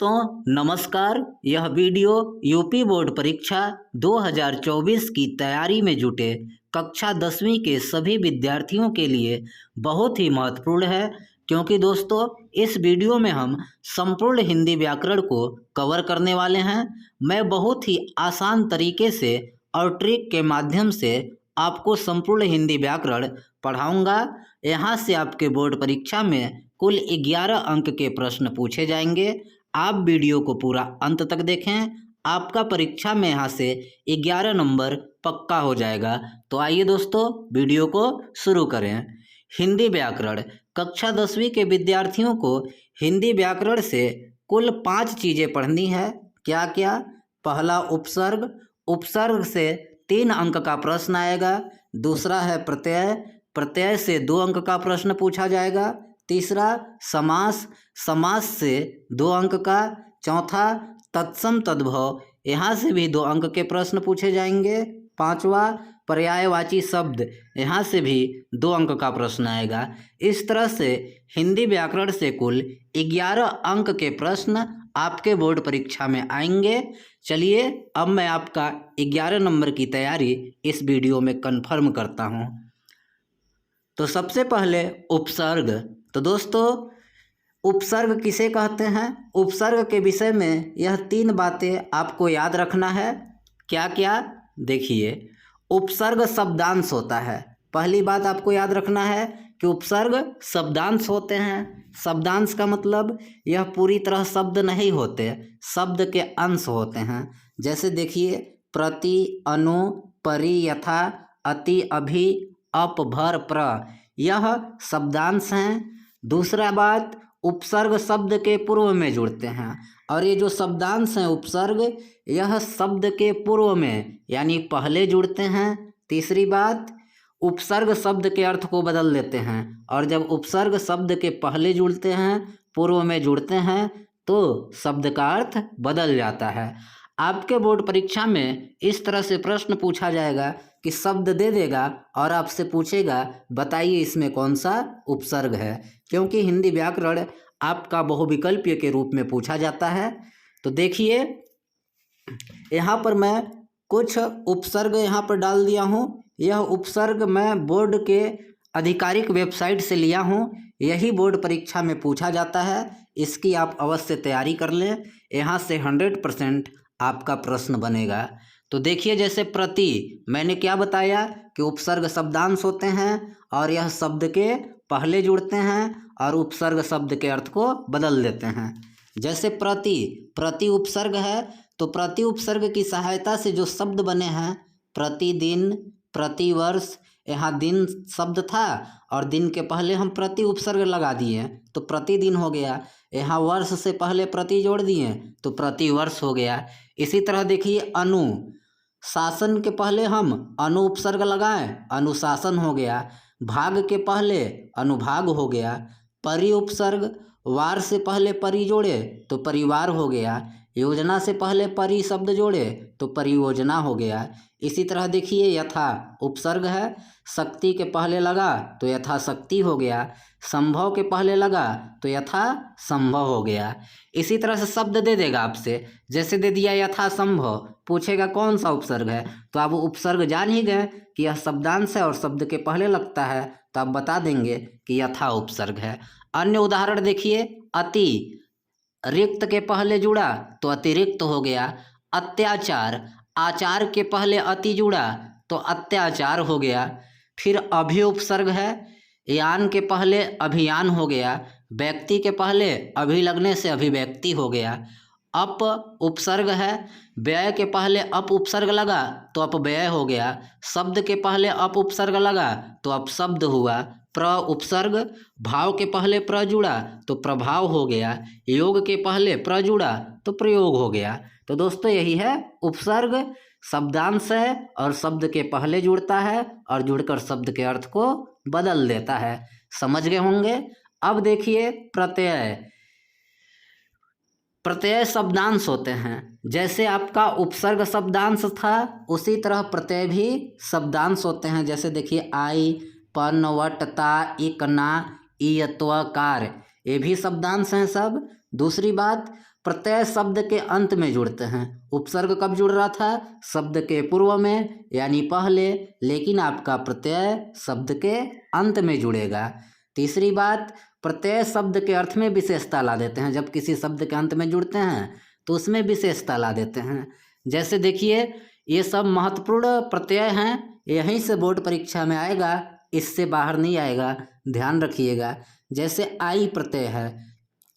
तो नमस्कार। यह वीडियो यूपी बोर्ड परीक्षा 2024 की तैयारी में जुटे कक्षा 10वीं के सभी विद्यार्थियों के लिए बहुत ही महत्वपूर्ण है, क्योंकि दोस्तों इस वीडियो में हम संपूर्ण हिंदी व्याकरण को कवर करने वाले हैं। मैं बहुत ही आसान तरीके से और ट्रिक के माध्यम से आपको संपूर्ण हिंदी व्याकरण पढ़ाऊंगा। यहाँ से आपके बोर्ड परीक्षा में कुल 11 अंक के प्रश्न पूछे जाएंगे। आप वीडियो को पूरा अंत तक देखें, आपका परीक्षा में यहाँ से 11 नंबर पक्का हो जाएगा। तो आइए दोस्तों वीडियो को शुरू करें। हिंदी व्याकरण कक्षा 10वीं के विद्यार्थियों को हिंदी व्याकरण से कुल 5 चीज़ें पढ़नी है। क्या क्या? पहला उपसर्ग, उपसर्ग से 3 अंक का प्रश्न आएगा। दूसरा है प्रत्यय, प्रत्यय से 2 अंक का प्रश्न पूछा जाएगा। तीसरा समास, समास से 2 अंक का। चौथा तत्सम तद्भव, यहाँ से भी 2 अंक के प्रश्न पूछे जाएंगे। पांचवा पर्यायवाची शब्द, यहाँ से भी 2 अंक का प्रश्न आएगा। इस तरह से हिंदी व्याकरण से कुल 11 अंक के प्रश्न आपके बोर्ड परीक्षा में आएंगे। चलिए अब मैं आपका 11 नंबर की तैयारी इस वीडियो में कन्फर्म करता हूँ। तो सबसे पहले उपसर्ग। तो दोस्तों उपसर्ग किसे कहते हैं? उपसर्ग के विषय में यह 3 बातें आपको याद रखना है। क्या क्या? देखिए, उपसर्ग शब्दांश होता है। पहली बात आपको याद रखना है कि उपसर्ग शब्दांश होते हैं। शब्दांश का मतलब यह पूरी तरह शब्द नहीं होते, शब्द के अंश होते हैं। जैसे देखिए, प्रति, अनु, परि, यथा, अति, अभि, अप, भर, प्र, यह शब्दांश हैं। दूसरा बात, उपसर्ग शब्द के पूर्व में जुड़ते हैं, और ये जो शब्दांश हैं उपसर्ग, यह शब्द के पूर्व में यानी पहले जुड़ते हैं। तीसरी बात, उपसर्ग शब्द के अर्थ को बदल देते हैं, और जब उपसर्ग शब्द के पहले जुड़ते हैं, पूर्व में जुड़ते हैं, तो शब्द का अर्थ बदल जाता है। आपके बोर्ड परीक्षा में इस तरह से प्रश्न पूछा जाएगा कि शब्द दे देगा और आपसे पूछेगा बताइए इसमें कौन सा उपसर्ग है, क्योंकि हिंदी व्याकरण आपका बहुविकल्पीय के रूप में पूछा जाता है। तो देखिए, यहाँ पर मैं कुछ उपसर्ग यहाँ पर डाल दिया हूँ। यह उपसर्ग मैं बोर्ड के आधिकारिक वेबसाइट से लिया हूँ। यही बोर्ड परीक्षा में पूछा जाता है। इसकी आप अवश्य तैयारी कर लें, यहाँ से 100% आपका प्रश्न बनेगा। तो देखिए, जैसे प्रति, मैंने क्या बताया कि उपसर्ग शब्दांश होते हैं और यह शब्द के पहले जुड़ते हैं और उपसर्ग शब्द के अर्थ को बदल देते हैं। जैसे प्रति, प्रति उपसर्ग है, तो प्रति उपसर्ग की सहायता से जो शब्द बने हैं, प्रतिदिन, प्रतिवर्ष, यहाँ दिन शब्द था और दिन के पहले हम प्रति उपसर्ग लगा दिए तो प्रतिदिन हो गया। यहाँ वर्ष से पहले प्रति जोड़ दिए तो प्रतिवर्ष हो गया। इसी तरह देखिए, अनु, शासन के पहले हम अनु उपसर्ग लगाएं, अनुशासन हो गया। भाग के पहले अनुभाग हो गया। परि उपसर्ग, वार से पहले परि जोड़े तो परिवार हो गया। योजना से पहले परि शब्द जोड़े तो परियोजना हो गया। इसी तरह देखिए, यथा उपसर्ग है, शक्ति के पहले लगा तो यथाशक्ति हो गया। संभव के पहले लगा तो यथा संभव हो गया। इसी तरह से शब्द दे देगा आपसे, जैसे दे दिया यथा संभव, पूछेगा कौन सा उपसर्ग है, तो आप उपसर्ग जान ही गए कि यह शब्दांश है और शब्द के पहले लगता है, तो आप बता देंगे कि यथा उपसर्ग है। अन्य उदाहरण देखिए, अति, रिक्त के पहले जुड़ा तो अतिरिक्त हो गया। अत्याचार, आचार के पहले अति जुड़ा तो अत्याचार हो गया। फिर अभि उपसर्ग है, यान के पहले अभियान हो गया। व्यक्ति के पहले अभि लगने से अभिव्यक्ति हो गया। अप उपसर्ग है, व्यय के पहले अप उपसर्ग लगा तो अपव्यय हो गया। शब्द के पहले अप उपसर्ग लगा तो अपशब्द हुआ। प्र उपसर्ग, भाव के पहले प्र जुड़ा तो प्रभाव हो गया। योग के पहले प्र जुड़ा तो प्रयोग हो गया। तो दोस्तों यही है उपसर्ग, शब्दांश है और शब्द के पहले जुड़ता है और जुड़कर शब्द के अर्थ को बदल देता है। समझ गए होंगे। अब देखिए प्रत्यय, प्रत्यय शब्दांश होते हैं। जैसे आपका उपसर्ग शब्दांश था, उसी तरह प्रत्यय भी शब्दांश होते हैं। जैसे देखिए, आई, पन, वट, ता, इक, ना, इयत्व, कार, ये भी शब्दांश हैं सब। दूसरी बात, प्रत्यय शब्द के अंत में जुड़ते हैं। उपसर्ग कब जुड़ रहा था? शब्द के पूर्व में यानी पहले, लेकिन आपका प्रत्यय शब्द के अंत में जुड़ेगा। तीसरी बात, प्रत्यय शब्द के अर्थ में विशेषता ला देते हैं। जब किसी शब्द के अंत में जुड़ते हैं तो उसमें विशेषता ला देते हैं। जैसे देखिए, ये सब महत्वपूर्ण प्रत्यय हैं, यहीं से बोर्ड परीक्षा में आएगा, इससे बाहर नहीं आएगा, ध्यान रखिएगा। जैसे आई प्रत्यय है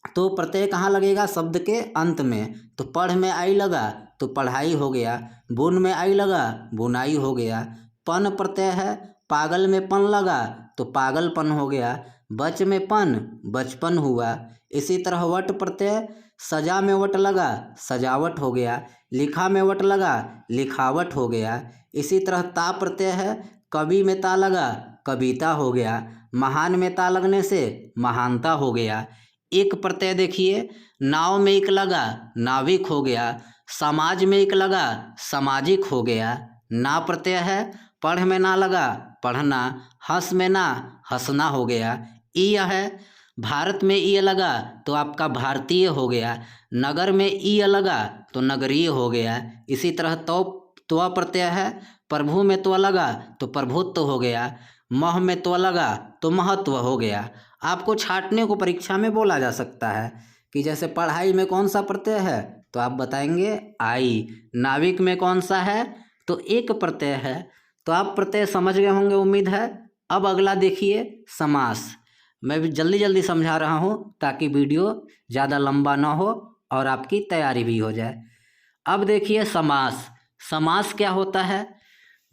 तो प्रत्यय कहाँ लगेगा? शब्द के अंत में। तो पढ़ में आई लगा तो पढ़ाई हो गया, बुन में आई लगा बुनाई हो गया। पन प्रत्यय है, पागल में पन लगा तो पागलपन हो गया, बच में पन बचपन हुआ। इसी तरह वट प्रत्यय, सजा में वट लगा सजावट हो गया, लिखा में वट लगा लिखावट हो गया। इसी तरह ता प्रत्यय है, कवि में ता लगा कविता हो गया, महान में ता लगने से महानता हो गया। एक प्रत्यय देखिए, नाव में एक लगा नाविक हो गया, समाज में एक लगा सामाजिक हो गया। ना प्रत्यय है, पढ़ में ना लगा पढ़ना, हंस में ना हंसना हो गया। इ है, भारत में इ लगा तो आपका भारतीय हो गया, नगर में इ लगा तो नगरीय हो गया। इसी तरह त्व प्रत्यय है, प्रभु में त्व लगा तो प्रभुत्व हो गया, मह में त्व लगा तो महत्व हो गया। आपको छांटने को परीक्षा में बोला जा सकता है कि जैसे पढ़ाई में कौन सा प्रत्यय है तो आप बताएंगे आई, नाविक में कौन सा है तो एक प्रत्यय है। तो आप प्रत्यय समझ गए होंगे उम्मीद है। अब अगला देखिए समास। मैं भी जल्दी जल्दी समझा रहा हूँ ताकि वीडियो ज़्यादा लंबा ना हो और आपकी तैयारी भी हो जाए। अब देखिए समास। समास क्या होता है?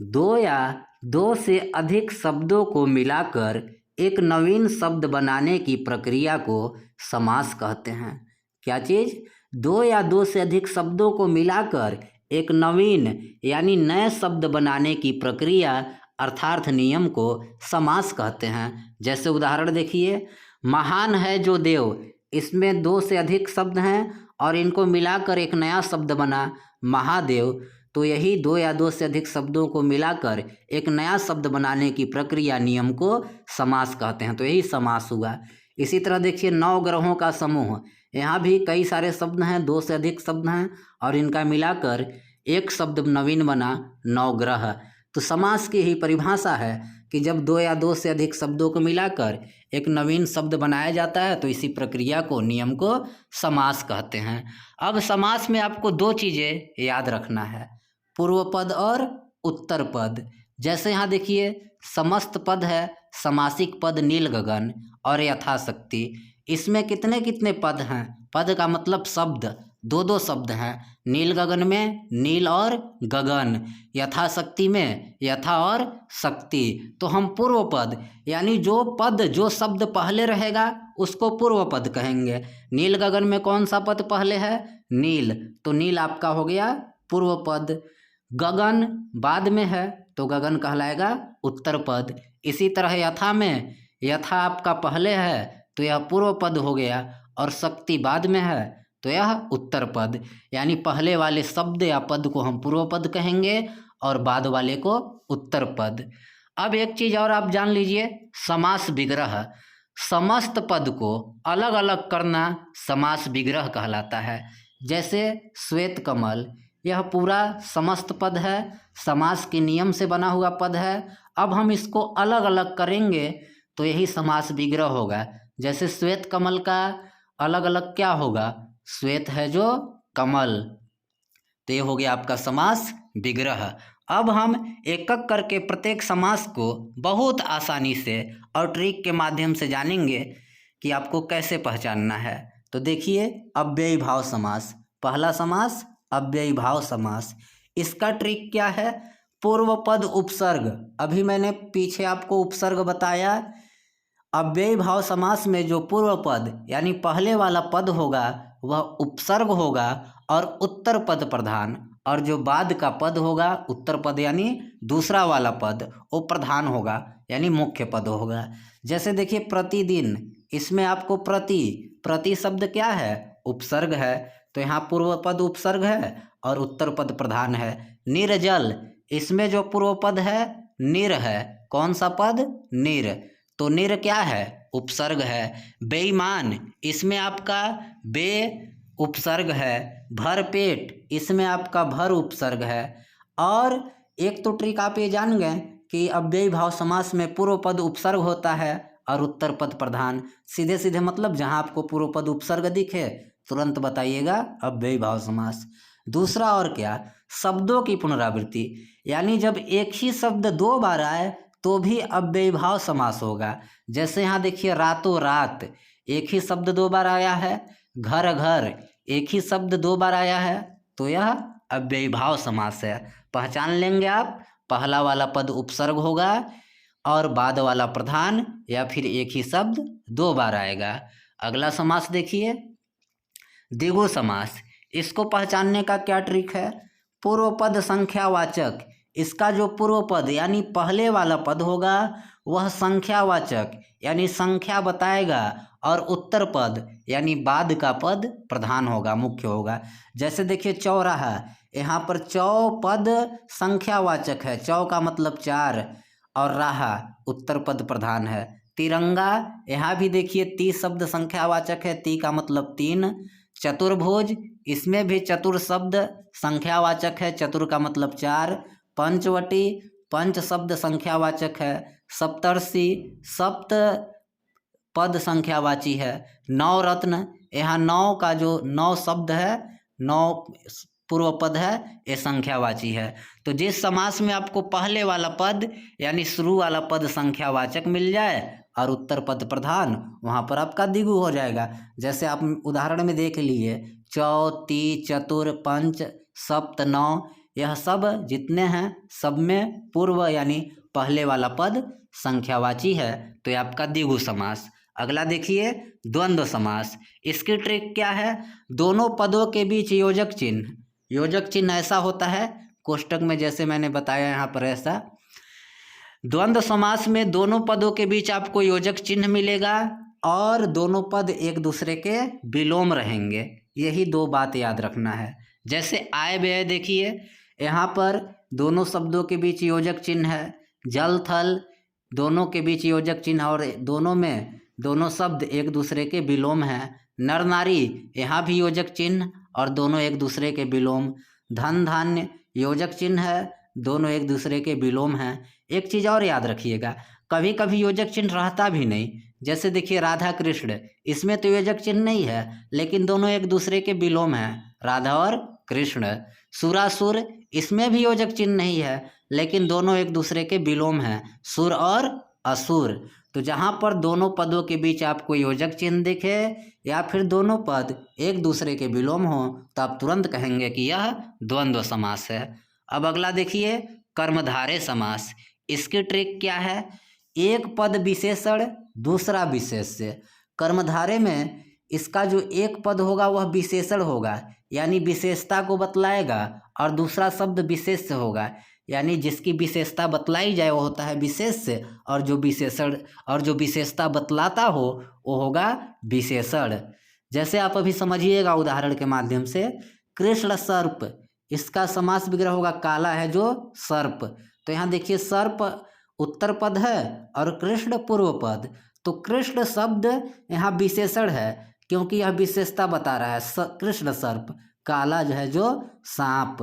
दो या दो से अधिक शब्दों को मिलाकर एक नवीन शब्द बनाने की प्रक्रिया को समास कहते हैं। क्या चीज़? दो या दो से अधिक शब्दों को मिलाकर एक नवीन यानी नए शब्द बनाने की प्रक्रिया अर्थात नियम को समास कहते हैं। जैसे उदाहरण देखिए, महान है जो देव, इसमें दो से अधिक शब्द हैं और इनको मिलाकर एक नया शब्द बना महादेव। तो यही दो या दो से अधिक शब्दों को मिलाकर एक नया शब्द बनाने की प्रक्रिया नियम को समास कहते हैं। तो यही समास हुआ। इसी तरह देखिए, 9 ग्रहों का समूह, यहाँ भी कई सारे शब्द हैं, दो से अधिक शब्द हैं और इनका मिलाकर एक शब्द नवीन बना 9 ग्रह। तो समास की ही परिभाषा है कि जब दो या दो से अधिक शब्दों को मिलाकर एक नवीन शब्द बनाया जाता है तो इसी प्रक्रिया को नियम को समास कहते हैं। अब समास में आपको दो चीज़ें याद रखना है, पूर्व पद और उत्तर पद। जैसे यहाँ देखिए, समस्त पद है, समासिक पद नील गगन और यथाशक्ति। इसमें कितने कितने पद हैं? पद का मतलब शब्द, दो दो शब्द हैं। नील गगन में नील और गगन, यथाशक्ति में यथा और शक्ति। तो हम पूर्व पद यानी जो पद जो शब्द पहले रहेगा उसको पूर्व पद कहेंगे। नील गगन में कौन सा पद पहले है? नील, तो नील आपका हो गया पूर्व पद। गगन बाद में है तो गगन कहलाएगा उत्तर पद। इसी तरह यथा में यथा आपका पहले है तो यह पूर्व पद हो गया और शक्ति बाद में है तो यह उत्तर पद। यानी पहले वाले शब्द या पद को हम पूर्व पद कहेंगे और बाद वाले को उत्तर पद। अब एक चीज़ और आप जान लीजिए, समास विग्रह। समस्त पद को अलग अलग करना समास विग्रह कहलाता है। जैसे श्वेत कमल, यह पूरा समस्त पद है, समास के नियम से बना हुआ पद है। अब हम इसको अलग अलग करेंगे तो यही समास विग्रह होगा। जैसे श्वेत कमल का अलग अलग क्या होगा? श्वेत है जो कमल, तो ये हो गया आपका समास विग्रह। अब हम एक एक करके प्रत्येक समास को बहुत आसानी से और ट्रिक के माध्यम से जानेंगे कि आपको कैसे पहचानना है। तो देखिए, अव्ययी भाव समास। पहला समास अव्ययी भाव समास। इसका ट्रिक क्या है? पूर्व पद उपसर्ग। अभी मैंने पीछे आपको उपसर्ग बताया। अव्ययी भाव समास में जो पूर्व पद यानी पहले वाला पद होगा वह उपसर्ग होगा और उत्तर पद प्रधान, और जो बाद का पद होगा उत्तर पद यानी दूसरा वाला पद वो प्रधान होगा यानी मुख्य पद होगा। जैसे देखिए, प्रतिदिन, इसमें आपको प्रति शब्द क्या है? उपसर्ग है, तो यहाँ पूर्व पद उपसर्ग है और उत्तर पद प्रधान है। निर्जल, इसमें जो पूर्व पद है निर है। कौन सा पद? निर, तो निर क्या है? उपसर्ग है। बेईमान, इसमें आपका बे उपसर्ग है। भरपेट, इसमें आपका भर उपसर्ग है। और एक तो ट्रिक आप ये जान गए कि अव्ययी भाव समास में पूर्व पद उपसर्ग होता है और उत्तर पद प्रधान। सीधे सीधे मतलब जहाँ आपको पूर्व पद उपसर्ग दिखे तुरंत बताइएगा अव्ययी भाव समास। दूसरा और क्या, शब्दों की पुनरावृत्ति, यानी जब एक ही शब्द 2 बार आए तो भी अव्ययी भाव समास होगा। जैसे यहाँ देखिए रातों रात, एक ही शब्द 2 बार आया है। घर घर, एक ही शब्द 2 बार आया है, तो यह अव्ययी भाव समास है। पहचान लेंगे आप, पहला वाला पद उपसर्ग होगा और बाद वाला प्रधान, या फिर एक ही शब्द 2 बार आएगा। अगला समास देखिए, द्विगु समास। इसको पहचानने का क्या ट्रिक है, पूर्व पद संख्यावाचक, इसका जो पूर्व पद यानी पहले वाला पद होगा वह संख्यावाचक यानी संख्या बताएगा, और उत्तर पद यानी बाद का पद प्रधान होगा, मुख्य होगा। जैसे देखिए चौराहा, यहाँ पर चौ पद संख्यावाचक है, चौ का मतलब 4, और राहा उत्तर पद प्रधान है। तिरंगा, यहाँ भी देखिए ती शब्द संख्यावाचक है, ती का मतलब 3। चतुर्भुज, इसमें भी चतुर शब्द संख्यावाचक है, चतुर का मतलब 4। पंचवटी, पंच शब्द संख्यावाचक है। सप्तर्षि, सप्त पद संख्यावाची है। नवरत्न, यहाँ 9 का जो 9 शब्द है, 9 पूर्व पद है, ये संख्यावाची है। तो जिस समास में आपको पहले वाला पद यानी शुरू वाला पद संख्यावाचक मिल जाए और उत्तर पद प्रधान, वहाँ पर आपका द्विगु हो जाएगा। जैसे आप उदाहरण में देख लिए, चौ, ती, चतुर, पंच, सप्त, 9, यह सब जितने हैं सब में पूर्व यानी पहले वाला पद संख्यावाची है, तो ये आपका द्विगु समास। अगला देखिए द्वंद्व समास। इसकी ट्रिक क्या है, दोनों पदों के बीच योजक चिन्ह। योजक चिन्ह ऐसा होता है कोष्टक में, जैसे मैंने बताया यहाँ पर ऐसा। द्वंद्व समास में दोनों पदों के बीच आपको योजक चिन्ह मिलेगा और दोनों पद एक दूसरे के विलोम रहेंगे। यही 2 बात याद रखना है। जैसे आय व्यय देखिए, यहाँ पर दोनों शब्दों के बीच योजक चिन्ह है। जल थल, दोनों के बीच योजक चिन्ह, और दोनों में दोनों शब्द एक दूसरे के विलोम हैं। नर नारी, यहाँ भी योजक चिन्ह और दोनों एक दूसरे के विलोम। धन धान्य, योजक चिन्ह है, दोनों एक दूसरे के विलोम हैं। एक चीज़ और याद रखिएगा, कभी कभी योजक चिन्ह रहता भी नहीं। जैसे देखिए राधा कृष्ण, इसमें तो योजक चिन्ह नहीं है लेकिन दोनों एक दूसरे के विलोम हैं, राधा और कृष्ण। सुरासुर, इसमें भी योजक चिन्ह नहीं है लेकिन दोनों एक दूसरे के विलोम हैं, सुर और असुर। तो जहाँ पर दोनों पदों के बीच आपको योजक चिन्ह दिखे या फिर दोनों पद एक दूसरे के विलोम हो, तो आप तुरंत कहेंगे कि यह द्वंद्व समास है। अब अगला देखिए कर्मधारय समास। इसकी ट्रिक क्या है, एक पद विशेषण दूसरा विशेष्य। कर्मधारय में इसका जो एक पद होगा वह विशेषण होगा यानी विशेषता को बतलाएगा, और दूसरा शब्द विशेष्य होगा यानी जिसकी विशेषता बतलाई जाए वो होता है विशेष्य, और जो विशेषण और जो विशेषता बतलाता हो वो होगा विशेषण। जैसे आप अभी समझिएगा उदाहरण के माध्यम से, कृष्ण सर्प, इसका समास विग्रह होगा काला है जो सर्प। तो यहाँ देखिए सर्प उत्तर पद है और कृष्ण पूर्व पद, तो कृष्ण शब्द यहाँ विशेषण है क्योंकि यह विशेषता बता रहा है। कृष्ण सर्प, काला जो है जो सांप।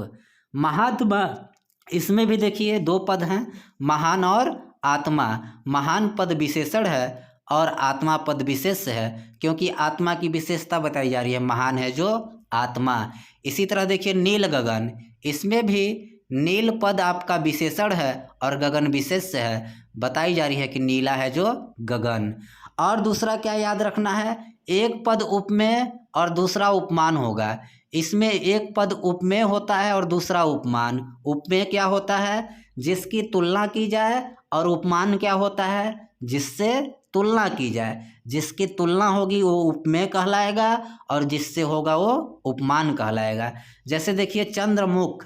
महात्मा, इसमें भी देखिए 2 पद हैं, महान और आत्मा। महान पद विशेषण है और आत्मा पद विशेष्य है क्योंकि आत्मा की विशेषता बताई जा रही है, महान है जो आत्मा। इसी तरह देखिए नील गगन, इसमें भी नील पद आपका विशेषण है और गगन विशेष्य है, बताई जा रही है कि नीला है जो गगन। और दूसरा क्या याद रखना है, एक पद उपमेय और दूसरा उपमान होगा। इसमें एक पद उपमेय होता है और दूसरा उपमान। उपमेय क्या होता है, जिसकी तुलना की जाए, और उपमान क्या होता है, जिससे तुलना की जाए। जिसकी तुलना होगी वो उपमेय कहलाएगा और जिससे होगा वो उपमान कहलाएगा। जैसे देखिए चंद्रमुख,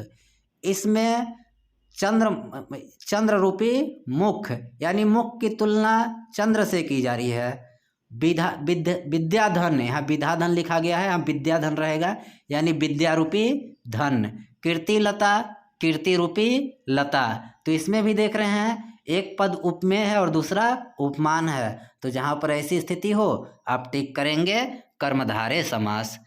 इसमें चंद्र रूपी मुख यानी मुख की तुलना चंद्र से की जा रही है। विद्याधन, यहाँ विद्याधन लिखा गया है, यहाँ विद्याधन रहेगा यानी विद्या रूपी धन। कीर्तिलता, कीर्ति रूपी लता। तो इसमें भी देख रहे हैं एक पद उपमेय है और दूसरा उपमान है, तो जहाँ पर ऐसी स्थिति हो आप टिक करेंगे कर्मधारय समास।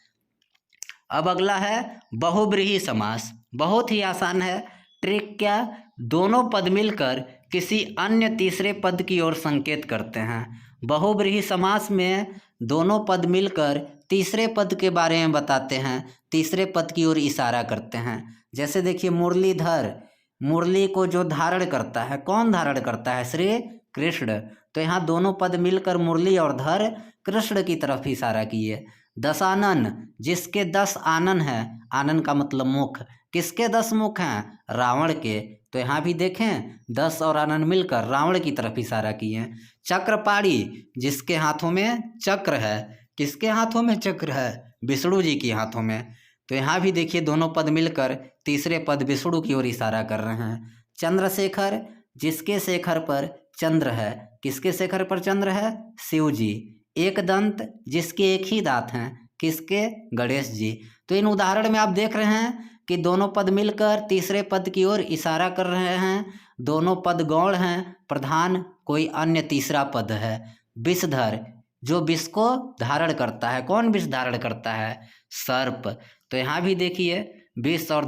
अब अगला है बहुब्रीहि समास। बहुत ही आसान है। ट्रिक क्या, दोनों पद मिलकर किसी अन्य तीसरे पद की ओर संकेत करते हैं। बहुब्रीहि समास में दोनों पद मिलकर तीसरे पद के बारे में बताते हैं, तीसरे पद की ओर इशारा करते हैं। जैसे देखिए मुरलीधर, मुरली को जो धारण करता है, कौन धारण करता है? श्री कृष्ण। तो यहाँ दोनों पद मिलकर मुरली और धर कृष्ण की तरफ इशारा किए। दशानन, जिसके 10 आनन हैं, आनन का मतलब मुख, किसके 10 मुख हैं? रावण के। तो यहाँ भी देखें 10 और आनन मिलकर रावण की तरफ इशारा किए। चक्रपाणी, जिसके हाथों में चक्र है, किसके हाथों में चक्र है? विष्णु जी के हाथों में। तो यहाँ भी देखिए दोनों पद मिलकर तीसरे पद विष्णु की ओर इशारा कर रहे हैं। चंद्रशेखर, जिसके शेखर पर चंद्र है, किसके शेखर पर चंद्र है? शिव जी। एक दंत, जिसके एक ही दांत हैं, किसके? गणेश जी। तो इन उदाहरण में आप देख रहे हैं कि दोनों पद मिलकर तीसरे पद की ओर इशारा कर रहे हैं। दोनों पद गौण हैं, प्रधान कोई अन्य तीसरा पद है। विषधर, जो विष को धारण करता है, कौन विष धारण करता है? सर्प। तो यहाँ भी देखिए विष और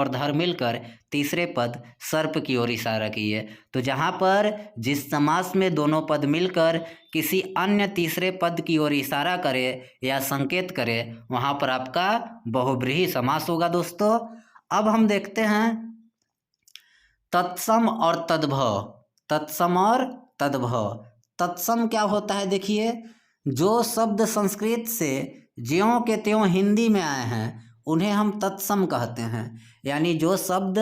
धर मिलकर तीसरे पद सर्प की ओर इशारा किए। तो जहाँ पर जिस समास में दोनों पद मिलकर किसी अन्य तीसरे पद की ओर इशारा करे या संकेत करे, वहाँ पर आपका बहुब्रीहि समास होगा दोस्तों। अब हम देखते हैं तत्सम और तद्भव। तत्सम और तद्भव। तत्सम क्या होता है? देखिए, जो शब्द संस्कृत से ज्यों के त्यों हिंदी में आए हैं उन्हें हम तत्सम कहते हैं। यानी जो शब्द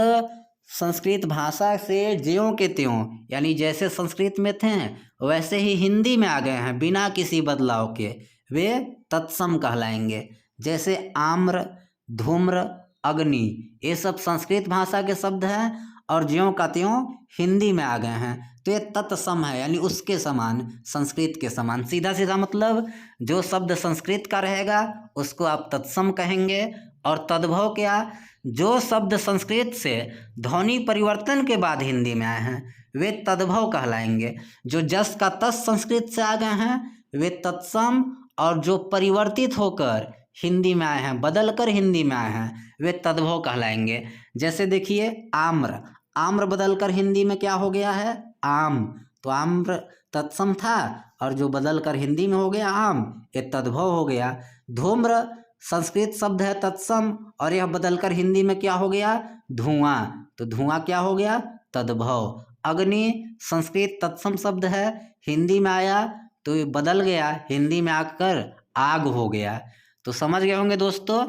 संस्कृत भाषा से ज्यों के त्यों, यानी जैसे संस्कृत में थे वैसे ही हिंदी में आ गए हैं बिना किसी बदलाव के, वे तत्सम कहलाएंगे। जैसे आम्र, धूम्र, अग्नि, ये सब संस्कृत भाषा के शब्द हैं और ज्यों का त्यों हिंदी में आ गए हैं, तो ये तत्सम है, यानी उसके समान, संस्कृत के समान। सीधा सीधा मतलब जो शब्द संस्कृत का रहेगा उसको आप तत्सम कहेंगे। और तद्भव क्या? जो शब्द संस्कृत से ध्वनि परिवर्तन के बाद हिंदी में आए हैं वे तद्भव कहलाएंगे। जो जस का तस संस्कृत से आ गए हैं वे तत्सम, और जो परिवर्तित होकर हिंदी में आए हैं, बदल कर हिंदी में आए हैं, वे तद्भव कहलाएंगे। जैसे देखिए आम्र, आम्र बदल कर हिंदी में क्या हो गया है? आम। तो आम्र तत्सम था और जो बदल कर हिंदी में हो गया आम, ये तद्भव हो गया। धूम्र संस्कृत शब्द है तत्सम और यह बदलकर हिंदी में क्या हो गया? धुआं। तो धुआं क्या हो गया? तद्भव। अग्नि संस्कृत तत्सम शब्द है, हिंदी में आया तो ये बदल गया, हिंदी में आकर आग हो गया। तो समझ गए होंगे दोस्तों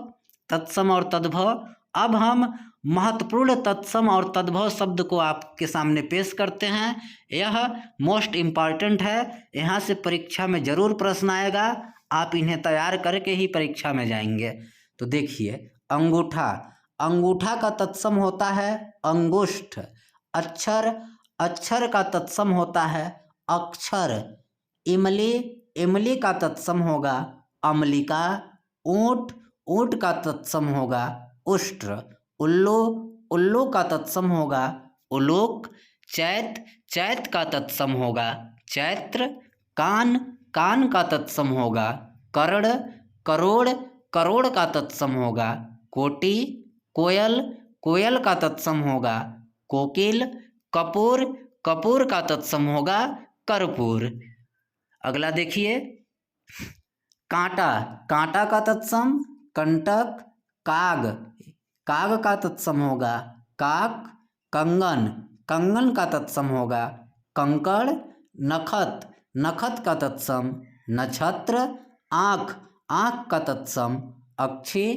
तत्सम और तद्भव। अब हम महत्वपूर्ण तत्सम और तद्भव शब्द को आपके सामने पेश करते हैं। यह मोस्ट इम्पॉर्टेंट है, यहाँ से परीक्षा में जरूर प्रश्न आएगा, आप इन्हें तैयार करके ही परीक्षा में जाएंगे। तो देखिए अंगूठा, अंगूठा का तत्सम होता है अंगुष्ठ। अक्षर, अक्षर का तत्सम होता है अक्षर। इमली, इमली का तत्सम होगा अम्लिका। ऊंट, ऊंट का तत्सम होगा उष्ट्र। उल्लू, उल्लू का तत्सम होगा उलूक। चैत, चैत का तत्सम होगा चैत्र। कान, कान का तत्सम होगा कर्ण। करोड़, करोड़ का तत्सम होगा कोटि। कोयल, कोयल का तत्सम होगा कोकिल। कपूर, कपूर का तत्सम होगा कर्पूर। अगला देखिए कांटा, कांटा का तत्सम कंटक। काग, काग का तत्सम होगा काक। कंगन, कंगन का तत्सम होगा कंकड़। नखत, नखत का तत्सम नक्षत्र। आँख, आँख का तत्सम अक्षी।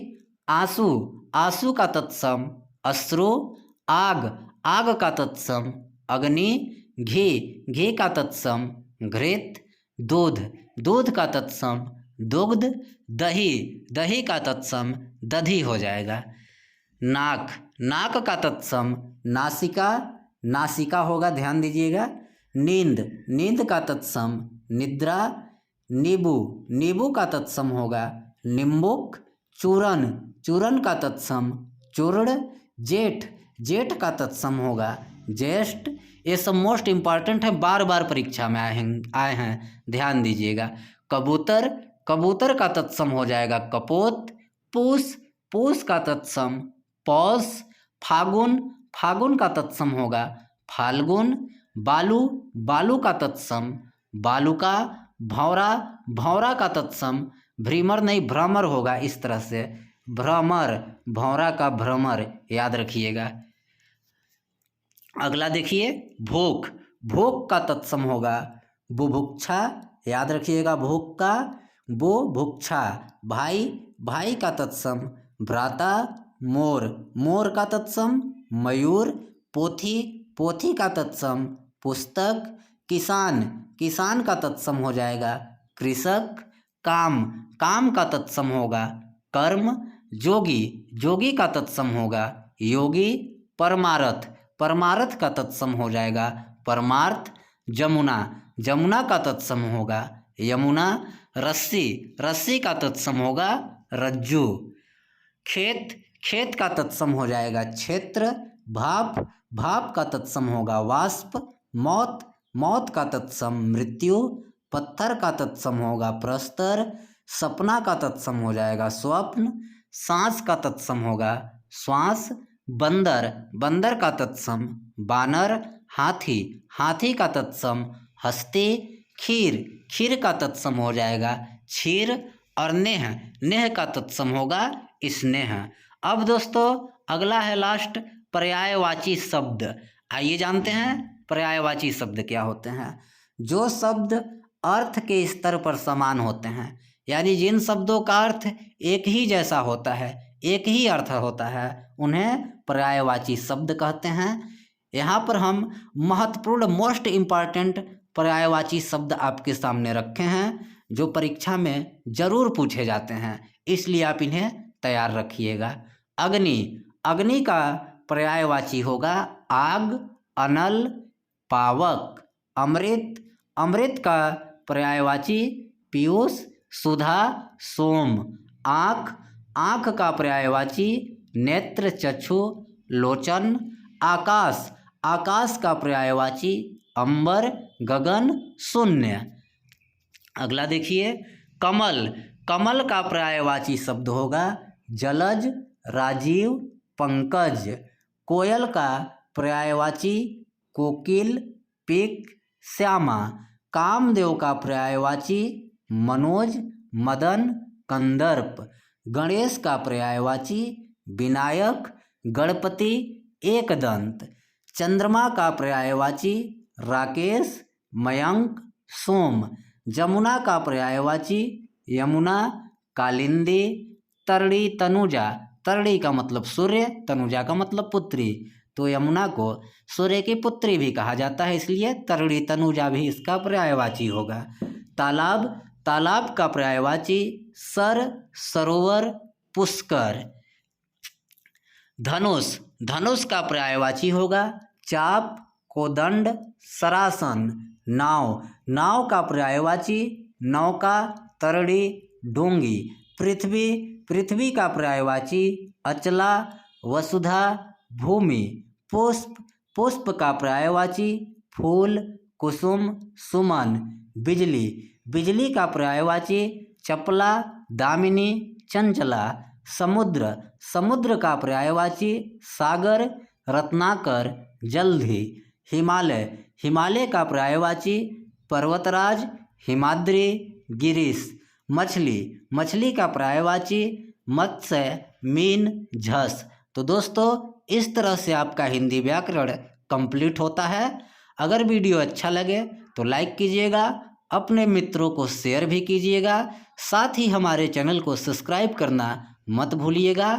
आंसू, आंसू का तत्सम अश्रु। आग, आग का तत्सम अग्नि। घी, घी का तत्सम घृत। दूध, दूध का तत्सम दुग्ध। दही, दही का तत्सम दधी हो जाएगा। नाक, नाक का तत्सम नासिका, नासिका होगा, ध्यान दीजिएगा। नींद, नींद का तत्सम निद्रा। नींबू, नींबू का तत्सम होगा निम्बुक। चूरन, चूरन का तत्सम चूर्ण। जेठ, जेठ का तत्सम होगा ज्येष्ठ। ये सब मोस्ट इम्पॉर्टेंट है, बार बार परीक्षा में आए हैं, ध्यान दीजिएगा। कबूतर, कबूतर का तत्सम हो जाएगा कपोत। पूस, पूस का तत्सम पौष, फागुन, फागुन का तत्सम होगा फाल्गुन, बालू, बालू का तत्सम बालुका, भौरा, भौरा का तत्सम भ्रमर नहीं भ्रमर होगा, इस तरह से भ्रमर, भौरा का भ्रमर, याद रखिएगा। अगला देखिए भोग, भोग का तत्सम होगा बुभुक्षा, याद रखिएगा भोग का बुभुक्षा। भाई, भाई का तत्सम भ्राता, मोर, मोर का तत्सम मयूर, पोथी, पोथी का तत्सम पुस्तक, किसान, किसान का तत्सम हो जाएगा कृषक, काम, काम का तत्सम होगा कर्म, जोगी, जोगी का तत्सम होगा योगी, परमारथ, परमारथ का तत्सम हो जाएगा परमार्थ, जमुना, जमुना का तत्सम होगा यमुना, रस्सी, रस्सी का तत्सम होगा रज्जू, खेत, खेत का तत्सम हो जाएगा क्षेत्र, भाप, भाप का तत्सम होगा वाष्प, मौत, मौत का तत्सम मृत्यु, पत्थर का तत्सम होगा प्रस्तर, सपना का तत्सम हो जाएगा स्वप्न, सांस का तत्सम होगा श्वास, बंदर, बंदर का तत्सम बानर, हाथी, हाथी का तत्सम हस्ती, खीर, खीर का तत्सम हो जाएगा क्षीर, और नेह, नेह का तत्सम होगा स्नेह। अब दोस्तों अगला है लास्ट पर्यायवाची शब्द। आइए जानते हैं पर्यायवाची शब्द क्या होते हैं। जो शब्द अर्थ के स्तर पर समान होते हैं, यानी जिन शब्दों का अर्थ एक ही जैसा होता है, एक ही अर्थ होता है, उन्हें पर्यायवाची शब्द कहते हैं। यहाँ पर हम महत्वपूर्ण मोस्ट इम्पॉर्टेंट पर्यायवाची शब्द आपके सामने रखे हैं, जो परीक्षा में जरूर पूछे जाते हैं, इसलिए आप इन्हें तैयार रखिएगा। अग्नि, अग्नि का पर्यायवाची होगा आग, अनल, पावक। अमृत, अमृत का पर्यायवाची पीयूष, सुधा, सोम। आँख, आँख का पर्यायवाची नेत्र, चक्षु, लोचन। आकाश, आकाश का पर्यायवाची अंबर, गगन, शून्य। अगला देखिए कमल, कमल का पर्यायवाची शब्द होगा जलज, राजीव, पंकज। कोयल का पर्यायवाची कोकिल, पिक, श्यामा। कामदेव का पर्यायवाची मनोज, मदन, कंदर्प। गणेश का पर्यायवाची विनायक, गणपति, एकदंत। चंद्रमा का पर्यायवाची राकेश, मयंक, सोम। जमुना का पर्यायवाची यमुना, कालिंदी। तरड़ी, तनुजा, तरड़ी का मतलब सूर्य, तनुजा का मतलब पुत्री, तो यमुना को सूर्य की पुत्री भी कहा जाता है, इसलिए तरड़ी तनुजा भी इसका पर्यायवाची होगा। तालाब, तालाब का पर्यायवाची सर, सरोवर, पुष्कर। धनुष, धनुष का पर्यायवाची होगा चाप, कोदंड, सरासन। नाव, नाव का पर्यायवाची नौका, तरड़ी, डोंगी। पृथ्वी, पृथ्वी का पर्यायवाची अचला, वसुधा, भूमि। पुष्प, पुष्प का पर्यायवाची फूल, कुसुम, सुमन। बिजली, बिजली का पर्यायवाची चपला, दामिनी, चंचला। समुद्र, समुद्र का पर्यायवाची सागर, रत्नाकर, जल्दी। हिमालय, हिमालय का पर्यायवाची पर्वतराज, हिमाद्री, गिरीश। मछली, मछली का पर्यायवाची मत्स्य, मीन, झस। तो दोस्तों इस तरह से आपका हिंदी व्याकरण कंप्लीट होता है। अगर वीडियो अच्छा लगे तो लाइक कीजिएगा, अपने मित्रों को शेयर भी कीजिएगा, साथ ही हमारे चैनल को सब्सक्राइब करना मत भूलिएगा।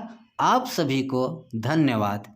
आप सभी को धन्यवाद।